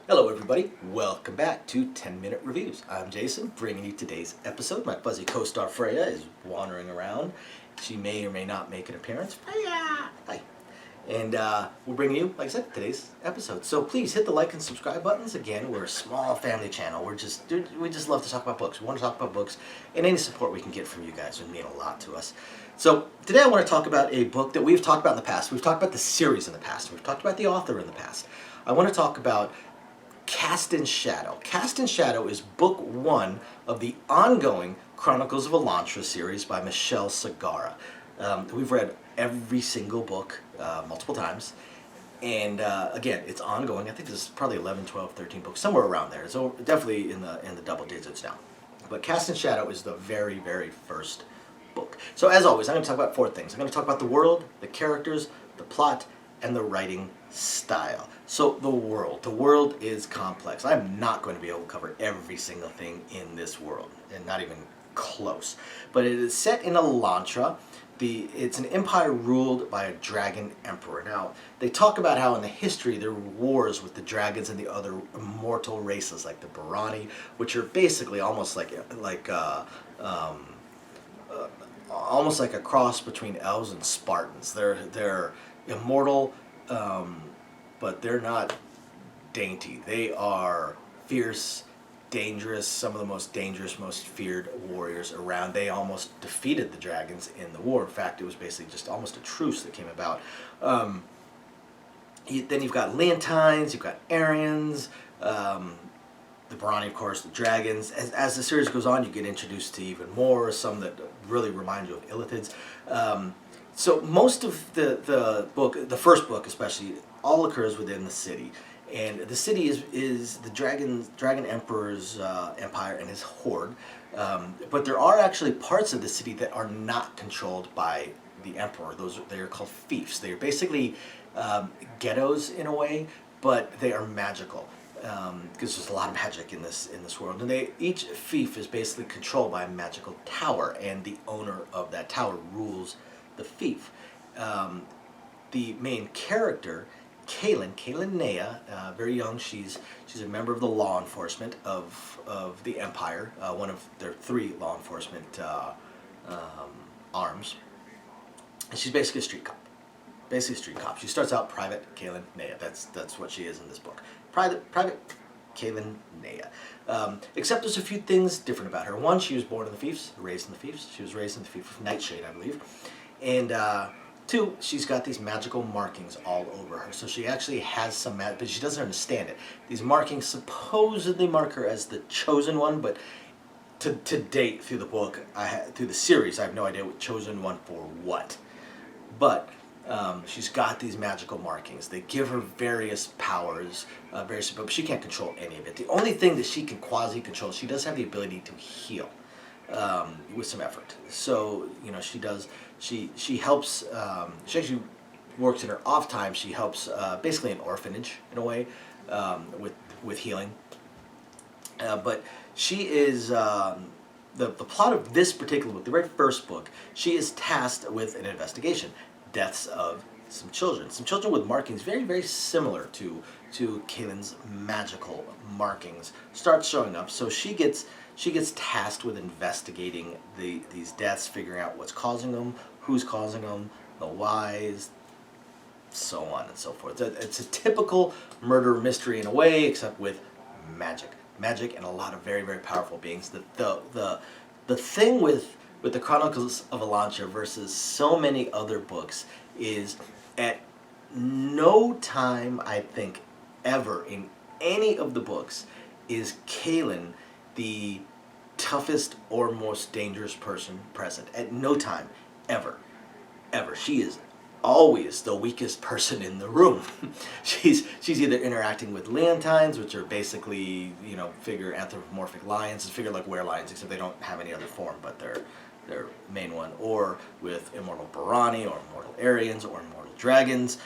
Hello everybody, welcome back to 10 Minute Reviews. I'm Jason, bringing you today's episode. My fuzzy co-star Freya is wandering around. She may or may not make an appearance. Freya! Hi. And we're bringing you, like I said, today's episode. So please hit the like and subscribe buttons. Again, we're a small family channel. We just love to talk about books. We want to talk about books, and any support we can get from you guys would mean a lot to us. So today I want to talk about a book that we've talked about in the past. We've talked about the series in the past. We've talked about the author in the past. I want to talk about Cast in Shadow. Cast in Shadow is book one of the ongoing Chronicles of Elantra series by Michelle Sagara. We've read every single book multiple times, and again, it's ongoing. I think this is probably 11, 12, 13 books, somewhere around there. So definitely in the double digits now. But Cast in Shadow is the very, very first book. So as always, I'm going to talk about four things. I'm going to talk about the world, the characters, the plot, and the writing style. So the world is complex. I'm not going to be able to cover every single thing in this world, and not even close. But it is set in Elantra. It's an empire ruled by a dragon emperor. Now, they talk about how in the history there were wars with the dragons and the other immortal races, like the Barani, which are basically almost almost like a cross between elves and Spartans. They're immortal, but they're not dainty. They are fierce, dangerous, some of the most dangerous, most feared warriors around. They almost defeated the dragons in the war. In fact, it was basically just almost a truce that came about. Then you've got Leontines, you've got Aryans, the Barani, of course, the dragons. As the series goes on, you get introduced to even more, some that really remind you of Illithids. So most of the book, the first book especially, all occurs within the city. And the city is the Dragon Emperor's empire and his horde. But there are actually parts of the city that are not controlled by the emperor. They are called fiefs. They are basically ghettos in a way, but they are magical. Because there's a lot of magic in this world, and each fief is basically controlled by a magical tower, and the owner of that tower rules the fief. The main character, Kaylin Nea, very young. She's a member of the law enforcement of the Empire, one of their three law enforcement arms. And she's basically a street cop. She starts out private Kaylin Nea. That's what she is in this book. Private Kaylin Nea. Except there's a few things different about her. One, she was born in the fiefs, raised in the fiefs. She was raised in the fief of Nightshade, I believe. And two, she's got these magical markings all over her. So she actually has some magic, but she doesn't understand it. These markings supposedly mark her as the chosen one, but to date through the book, through the series, I have no idea what chosen one for what. But she's got these magical markings. They give her various powers, but she can't control any of it. The only thing that she can quasi-control, she does have the ability to heal with some effort. So, she does. She helps. She actually works in her off time. She helps basically an orphanage in a way with healing. But she is. The plot of this particular book, the very first book, she is tasked with an investigation. Deaths of some children with markings very, very similar to Kaylin's magical markings start showing up. So she gets tasked with investigating these deaths, figuring out what's causing them, who's causing them, the whys, so on and so forth. It's a typical murder mystery in a way, except with magic and a lot of very, very powerful beings. The thing with the Chronicles of Elantra versus so many other books is at no time, I think, ever in any of the books is Kaylin the toughest or most dangerous person present. At no time, ever. She is always the weakest person in the room. She's either interacting with Leontines, which are basically, figure anthropomorphic lions, figure like were-lions, except they don't have any other form, but they're their main one, or with immortal Barani, or immortal Aryans, or immortal dragons,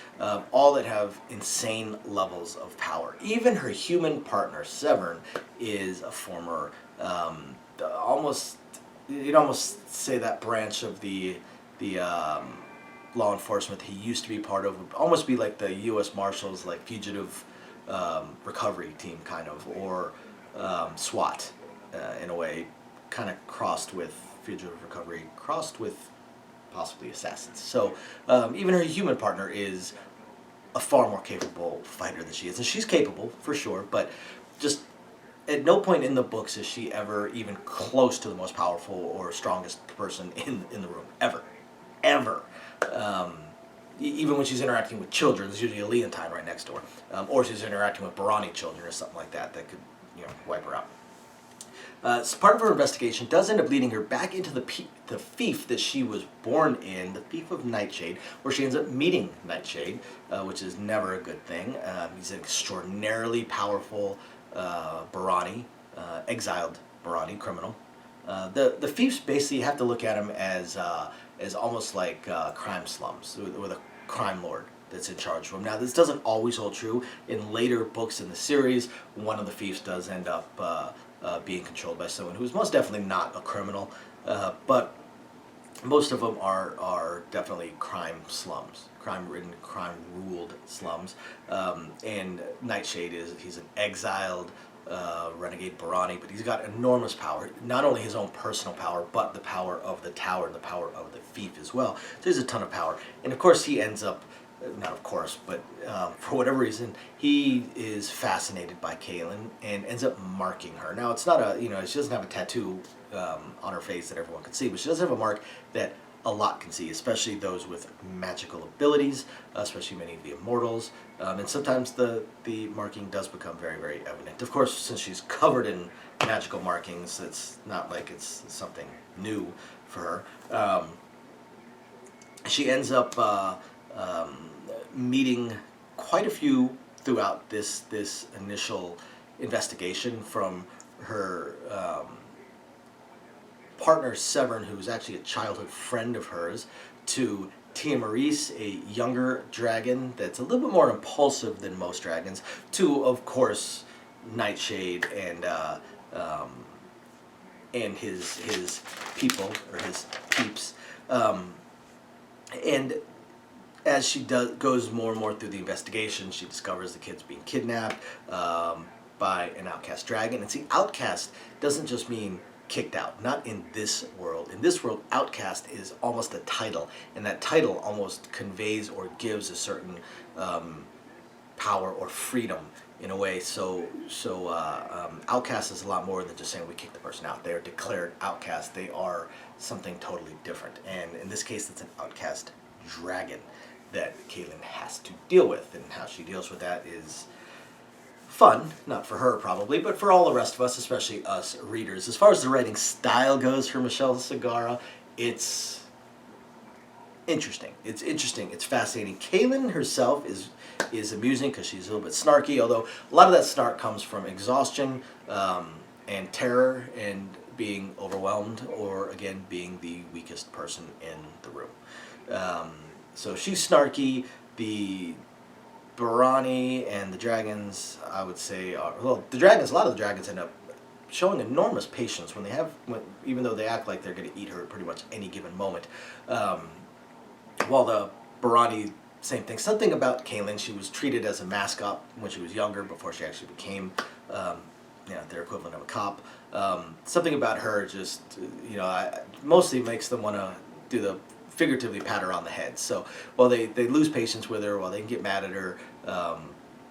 all that have insane levels of power. Even her human partner, Severn, is a former, you'd almost say that branch of the law enforcement he used to be part of would almost be like the U.S. Marshals, like fugitive recovery team, kind of, or SWAT in a way, kind of crossed with fugitive recovery, crossed with possibly assassins. So even her human partner is a far more capable fighter than she is, and she's capable for sure, but just at no point in the books is she ever even close to the most powerful or strongest person in the room, ever. Even when she's interacting with children, there's usually a Leontine right next door, or she's interacting with Barani children or something like that that could, wipe her out. So part of her investigation does end up leading her back into the fief that she was born in, the fief of Nightshade, where she ends up meeting Nightshade, which is never a good thing. He's an extraordinarily powerful Barani, exiled Barani criminal. The fiefs basically have to look at him as almost like crime slums, with a crime lord that's in charge of him. Now, this doesn't always hold true. In later books in the series, one of the fiefs does end up being controlled by someone who's most definitely not a criminal, but most of them are definitely crime slums, crime-ridden, crime-ruled slums. And Nightshade he's an exiled renegade Barani, but he's got enormous power. Not only his own personal power, but the power of the tower and the power of the fief as well. So there's a ton of power. And of course he ends up, not of course, but for whatever reason, he is fascinated by Kaylin and ends up marking her. Now, it's not she doesn't have a tattoo on her face that everyone can see, but she does have a mark that a lot can see, especially those with magical abilities, especially many of the immortals. And sometimes the marking does become very, very evident. Of course, since she's covered in magical markings, it's not like it's something new for her. She ends up meeting quite a few throughout this initial investigation, from her partner Severn, who was actually a childhood friend of hers, to Tia Maurice, a younger dragon that's a little bit more impulsive than most dragons, to, of course, Nightshade and his people, or his peeps. And as she goes more and more through the investigation, she discovers the kid's being kidnapped by an outcast dragon. And see, outcast doesn't just mean kicked out. Not in this world. In this world, outcast is almost a title, and that title almost conveys or gives a certain power or freedom in a way. So outcast is a lot more than just saying we kick the person out. They are declared outcast. They are something totally different. And in this case, it's an outcast dragon that Kaylin has to deal with, and how she deals with that is fun, not for her probably, but for all the rest of us, especially us readers. As far as the writing style goes for Michelle Sagara, it's interesting. It's fascinating. Kaylin herself is amusing because she's a little bit snarky, although a lot of that snark comes from exhaustion and terror and being overwhelmed, or again being the weakest person in the room. So she's snarky. The Barani and the dragons, I would say, a lot of the dragons end up showing enormous patience even though they act like they're going to eat her at pretty much any given moment. While the Barani, same thing. Something about Kaylin, she was treated as a mascot when she was younger, before she actually became their equivalent of a cop. Something about her just, mostly makes them want to do the figuratively pat her on the head. So while they lose patience with her, while they can get mad at her,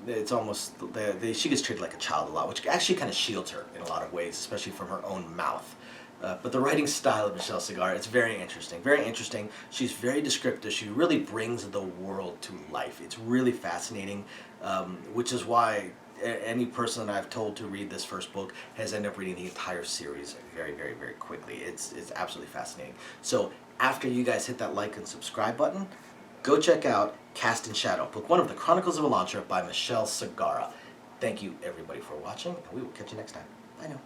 it's almost she gets treated like a child a lot, which actually kind of shields her in a lot of ways, especially from her own mouth. But the writing style of Michelle Sagara, it's very interesting. Very interesting. She's very descriptive. She really brings the world to life. It's really fascinating, which is why any person that I've told to read this first book has ended up reading the entire series very, very, very quickly. It's absolutely fascinating. So after you guys hit that like and subscribe button, go check out Cast in Shadow, book 1 of the Chronicles of Elantra by Michelle Sagara. Thank you everybody for watching, and we will catch you next time. Bye now.